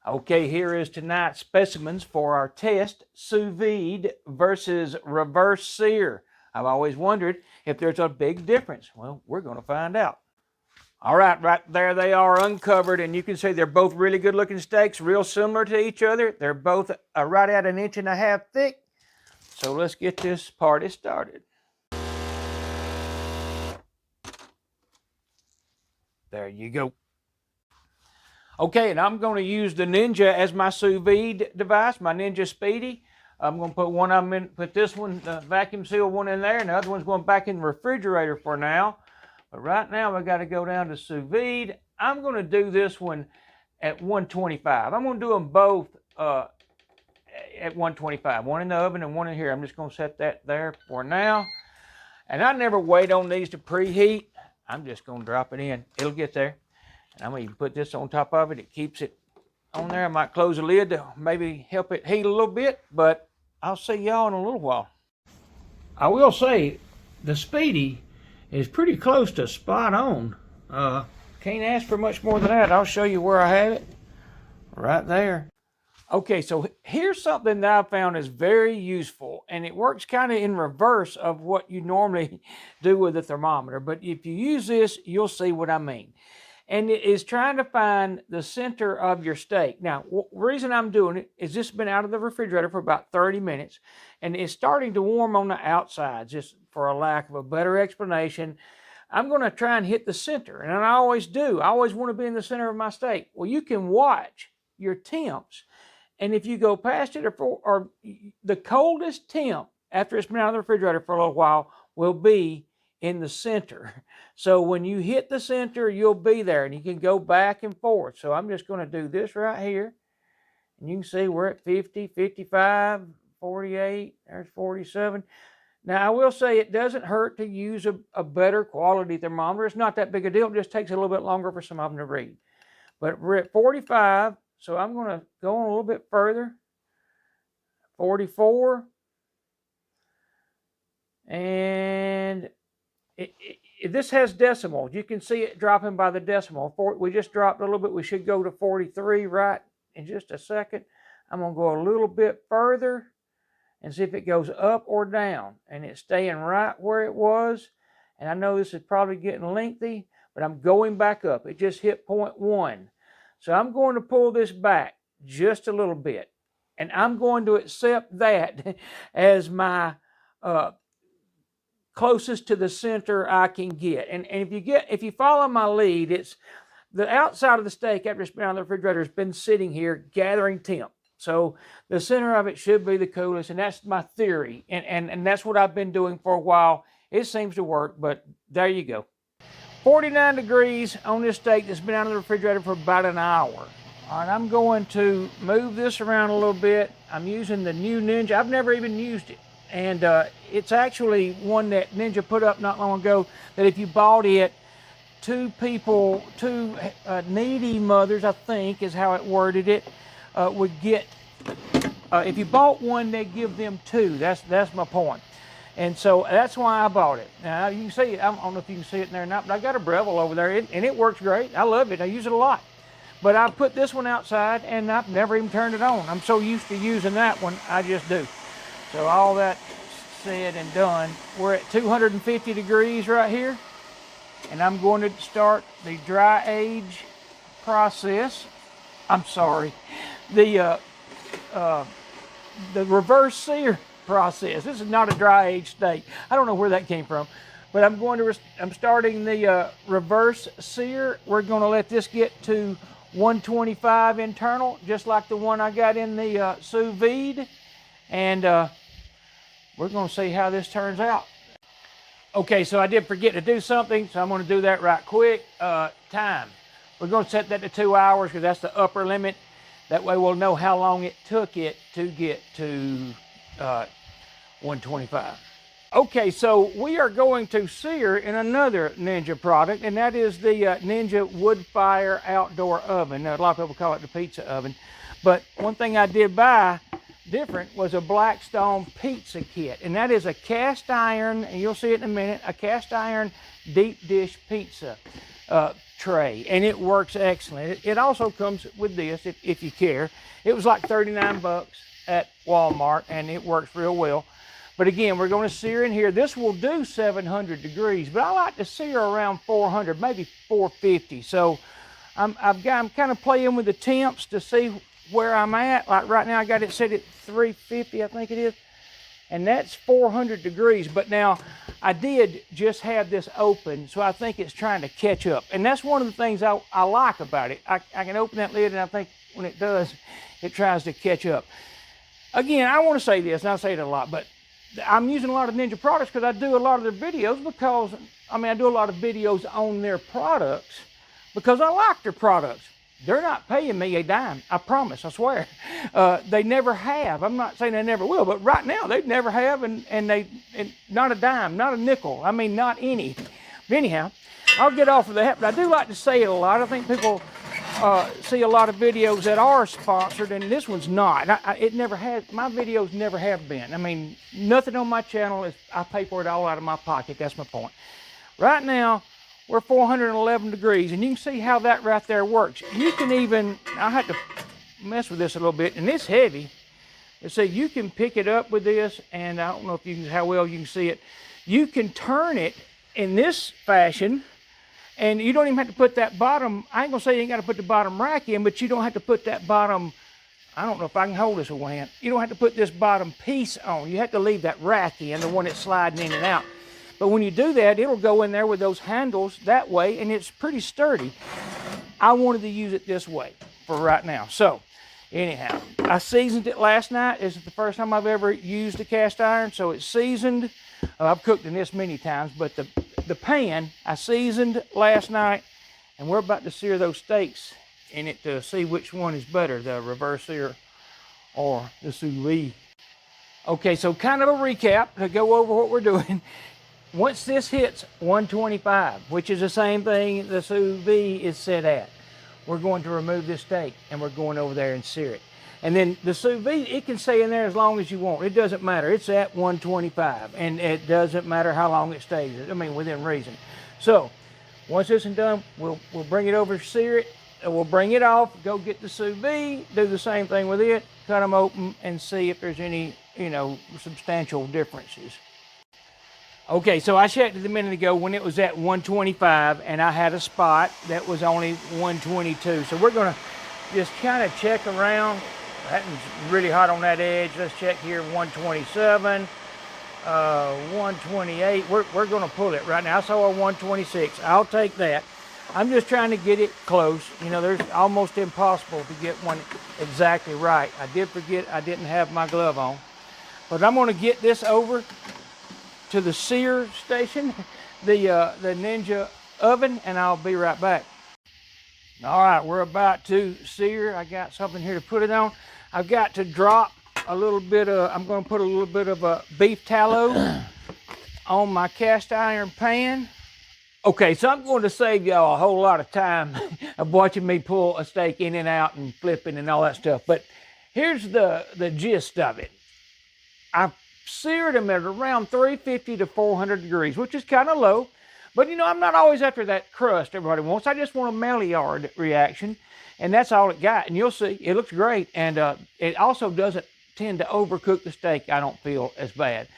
Okay, here is tonight's specimens for our test, Sous Vide versus Reverse Sear. I've always wondered if there's a big difference. Well, we're going to find out. All right, right there they are uncovered, and you can see they're both really good looking steaks, real similar to each other. They're both right at 1.5 inches thick. So let's get this party started. There you go. Okay, and I'm going to use the Ninja as my sous vide device, my Ninja Speedy. I'm going to put one of them in, put this one, the vacuum seal one in there, and the other one's going back in the refrigerator for now. But right now, we got to go down to sous vide. I'm going to do this one at 125. I'm going to do them both at 125. One in the oven and one in here. I'm just going to set that there for now. And I never wait on these to preheat. I'm just going to drop it in. It'll get there. And I'm going to even put this on top of it. It keeps it on there. I might close the lid to maybe help it heat a little bit, but I'll see y'all in a little while. I will say the Speedy is pretty close to spot on. Can't ask for much more than that. I'll show you where I have it. Right there. Okay, so here's something that I found is very useful, and it works kind of in reverse of what you normally do with a thermometer. But if you use this, you'll see what I mean. And it is trying to find the center of your steak. Now, the reason I'm doing it is this has been out of the refrigerator for about 30 minutes, and it's starting to warm on the outside, just for a lack of a better explanation. I'm going to try and hit the center, and I always do. I always want to be in the center of my steak. Well, you can watch your temps, and if you go past it or the coldest temp after it's been out of the refrigerator for a little while will be in the center. So when you hit the center, you'll be there, and you can go back and forth. So I'm just going to do this right here, and you can see we're at 50, 55, 48, there's 47. Now I will say it doesn't hurt to use a better quality thermometer. It's not that big a deal. It just takes a little bit longer for some of them to read. But we're at 45, so I'm going to go on a little bit further. 44, and this has decimals. You can see it dropping by the decimal. We just dropped a little bit. We should go to 43 right in just a second. I'm going to go a little bit further and see if it goes up or down. And it's staying right where it was. And I know this is probably getting lengthy, but I'm going back up. It just hit 0.1. So I'm going to pull this back just a little bit. And I'm going to accept that as my closest to the center I can get. And if you follow my lead, it's the outside of the steak after it's been out of the refrigerator has been sitting here gathering temp. So the center of it should be the coolest, and that's my theory. And that's what I've been doing for a while. It seems to work, but there you go. 49 degrees on this steak that's been out of the refrigerator for about an hour. All right, I'm going to move this around a little bit. I'm using the new Ninja. I've never even used it. And it's actually one that Ninja put up not long ago, that if you bought it, two needy mothers, I think is how it worded it, would get, if you bought one, they'd give them two. That's my point. And so that's why I bought it. Now you can see it. I don't know if you can see it in there or not, but I got a Breville over there, and it works great. I love it. I use it a lot. But I put this one outside, and I've never even turned it on. I'm so used to using that one, I just do. So all that said and done, we're at 250 degrees right here, and I'm going to start the dry age process. I'm sorry, the reverse sear process. This is not a dry age steak. I don't know where that came from, but I'm starting the reverse sear. We're going to let this get to 125 internal, just like the one I got in the sous vide, and we're going to see how this turns out. Okay, so I did forget to do something, so I'm going to do that right quick. Time. We're going to set that to 2 hours because that's the upper limit. That way we'll know how long it took it to get to 125. Okay, so we are going to sear in another Ninja product, and that is the Ninja Wood Fire Outdoor Oven. Now, a lot of people call it the pizza oven, but one thing I did buy different was a Blackstone pizza kit, and that is a cast iron, and you'll see it in a minute, a cast iron deep dish pizza. tray, and it works excellent. It also comes with this, if you care. It was like 39 bucks at Walmart, and it works real well. But again, we're going to sear in here. This will do 700 degrees, but I like to sear around 400, maybe 450. So I'm kind of playing with the temps to see where I'm at. Like right now, I got it set at 350, I think it is. And that's 400 degrees. But now, I did just have this open, so I think it's trying to catch up. And that's one of the things I like about it. I can open that lid, and I think when it does, it tries to catch up. Again, I want to say this, and I say it a lot, but I'm using a lot of Ninja products because I do a lot of their videos because, I do a lot of videos on their products because I like their products. They're not paying me a dime, I promise, I swear. They never have. I'm not saying they never will, but right now they never have, and not a dime, not a nickel. Not any. But anyhow, I'll get off of that, but I do like to say it a lot. I think people see a lot of videos that are sponsored, and this one's not. It never has. My videos never have been. Nothing on my channel is, I pay for it all out of my pocket. That's my point. Right now, we're 411 degrees, and you can see how that right there works. You can even, I had to mess with this a little bit, and it's heavy. And so you can pick it up with this, and I don't know if you can, how well you can see it. You can turn it in this fashion, and you don't even have to put that bottom, I ain't gonna say you ain't gotta put the bottom rack in, but you don't have to put that bottom, I don't know if I can hold this with one hand. You don't have to put this bottom piece on. You have to leave that rack in, the one that's sliding in and out. But when you do that, it'll go in there with those handles that way, and it's pretty sturdy. I wanted to use it this way for right now. So, anyhow, I seasoned it last night. This is the first time I've ever used a cast iron, so it's seasoned. I've cooked in this many times, but the pan I seasoned last night, and we're about to sear those steaks in it to see which one is better, the reverse sear or the sous vide. Okay, so kind of a recap to go over what we're doing. Once this hits 125, which is the same thing the sous vide is set at, we're going to remove this steak and we're going over there and sear it. And then the sous vide, it can stay in there as long as you want. It doesn't matter. It's at 125, and it doesn't matter how long it stays. Within reason. So once this is done, we'll bring it over, sear it, and we'll bring it off, go get the sous vide, do the same thing with it, cut them open, and see if there's any, substantial differences. Okay, so I checked it a minute ago when it was at 125, and I had a spot that was only 122. So we're gonna just kind of check around. That one's really hot on that edge. Let's check here, 127, 128. We're gonna pull it right now. I saw a 126. I'll take that. I'm just trying to get it close. There's almost impossible to get one exactly right. I did forget I didn't have my glove on. But I'm gonna get this over to the sear station, the Ninja oven, and I'll be right back. All right, we're about to sear. I got something here to put it on. I've got to drop a little bit of, I'm going to put a little bit of beef tallow on my cast iron pan. Okay, so I'm going to save y'all a whole lot of time of watching me pull a steak in and out and flipping and all that stuff. But here's the gist of it. I seared them at around 350 to 400 degrees, which is kind of low. But I'm not always after that crust everybody wants. I just want a Maillard reaction, and that's all it got. And you'll see, it looks great. And it also doesn't tend to overcook the steak, I don't feel, as bad.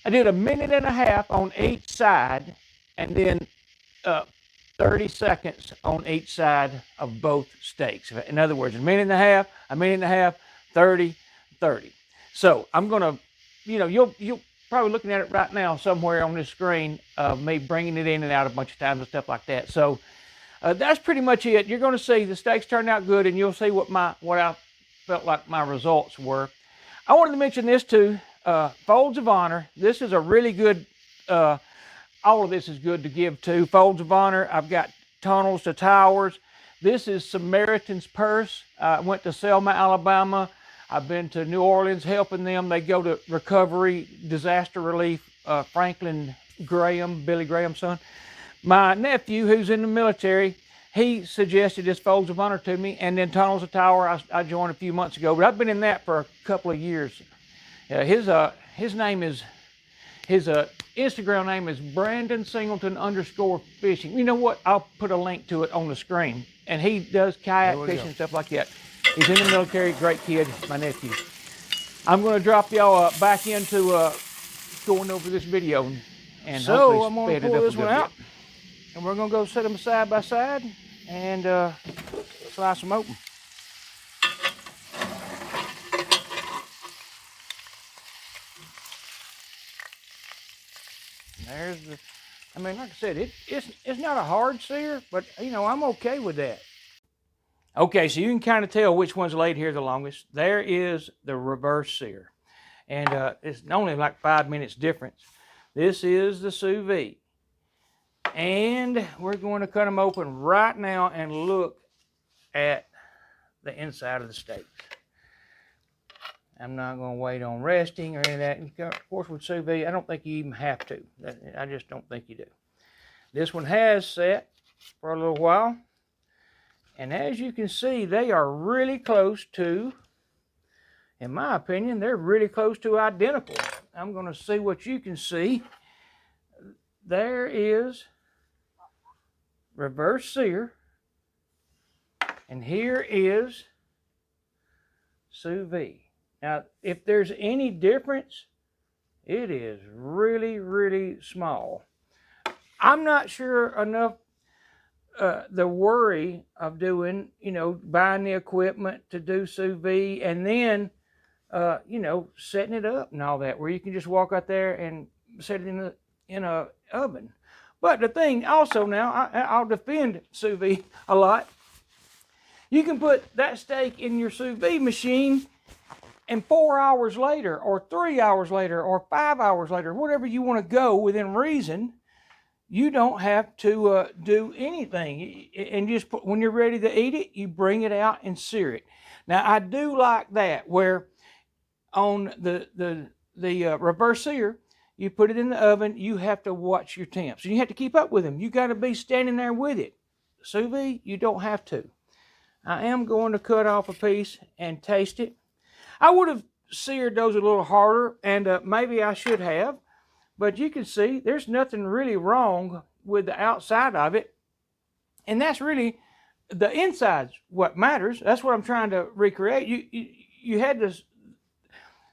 I did 1.5 minutes on each side, and then 30 seconds on each side of both steaks. In other words, 1.5 minutes, 1.5 minutes, 30, 30. So I'm gonna, you'll probably looking at it right now somewhere on this screen of me bringing it in and out a bunch of times and stuff like that. So that's pretty much it. You're going to see the steaks turned out good, and you'll see what I felt like my results were. I wanted to mention this too, Folds of Honor. This is a really good, all of this is good to give to. Folds of Honor, I've got Tunnels to Towers. This is Samaritan's Purse. I went to Selma, Alabama. I've been to New Orleans helping them. They go to recovery, disaster relief, Franklin Graham, Billy Graham's son. My nephew, who's in the military, he suggested this Folds of Honor to me, and then Tunnels of Tower I joined a few months ago, but I've been in that for a couple of years. His name is, his Instagram name is Brandon Singleton _fishing. You know what? I'll put a link to it on the screen. And he does kayak fishing and stuff like that. He's in the military, great kid, my nephew. I'm going to drop y'all back into going over this video. And so I'm going to pull this one out. And we're going to go set them side by side and slice them open. There's the, I mean, like I said, it's not a hard sear, but you know, I'm okay with that. Okay, so you can kind of tell which one's laid here the longest. There is the reverse sear. And it's only like 5 minutes difference. This is the Sous Vide. And we're going to cut them open right now and look at the inside of the steaks. I'm not going to wait on resting or any of that. Of course, with Sous Vide, I don't think you even have to. I just don't think you do. This one has set for a little while. And as you can see, they are really close to, in my opinion, they're really close to identical. I'm going to see what you can see. There is reverse sear. And here is Sous Vide. Now, if there's any difference, it is really, really small. I'm not sure enough the worry of doing, you know, buying the equipment to do Sous Vide and then, you know, setting it up and all that, where you can just walk out there and set it in a oven. But the thing also now, I'll defend Sous Vide a lot. You can put that steak in your Sous Vide machine and 4 hours later, or 3 hours later, or 5 hours later, whatever you want to go within reason, you don't have to do anything. And just put, when you're ready to eat it, you bring it out and sear it. Now, I do like that, where on the reverse sear, you put it in the oven, you have to watch your temps. And you have to keep up with them. You got to be standing there with it. Sous vide, you don't have to. I am going to cut off a piece and taste it. I would have seared those a little harder, and maybe I should have. But you can see there's nothing really wrong with the outside of it. And that's really, the inside's what matters. That's what I'm trying to recreate. You had this,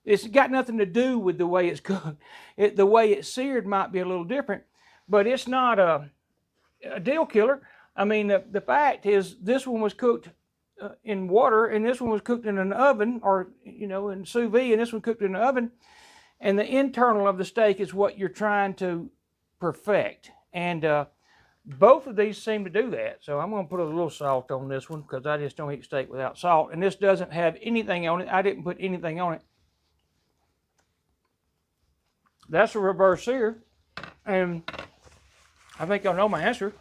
it's got nothing to do with the way it's cooked. The way it's seared might be a little different, but it's not a deal killer. I mean, the fact is, this one was cooked in water, and this one was cooked in an oven, or, you know, in sous vide, and this one cooked in the oven. And the internal of the steak is what you're trying to perfect. And both of these seem to do that. So I'm going to put a little salt on this one, because I just don't eat steak without salt. And this doesn't have anything on it. I didn't put anything on it. That's a reverse sear. And I think y'all know my answer.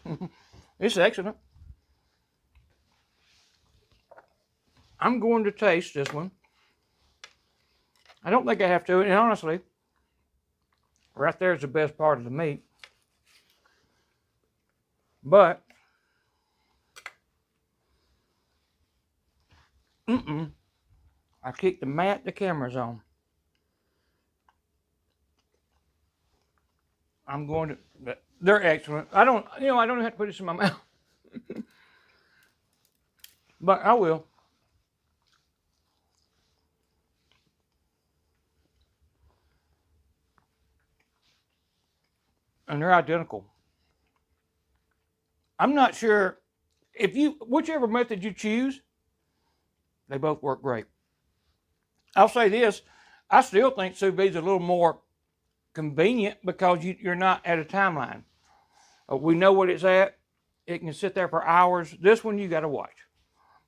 It's excellent. I'm going to taste this one. I don't think I have to, and honestly, right there is the best part of the meat. But, I kicked the mat the camera's on. I'm going to, they're excellent. I don't have to put this in my mouth. But I will. And they're identical. I'm not sure if whichever method you choose, they both work great. I'll say this, I still think sous vide is a little more convenient, because you're not at a timeline. We know what it's at. It can sit there for hours. This one you got to watch.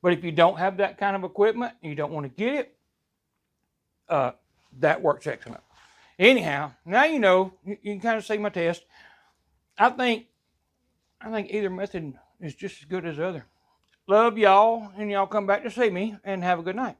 But if you don't have that kind of equipment and you don't want to get it, that works excellent. Anyhow, now you know, you can kind of see my test. I think either method is just as good as the other. Love y'all, and y'all come back to see me, and have a good night.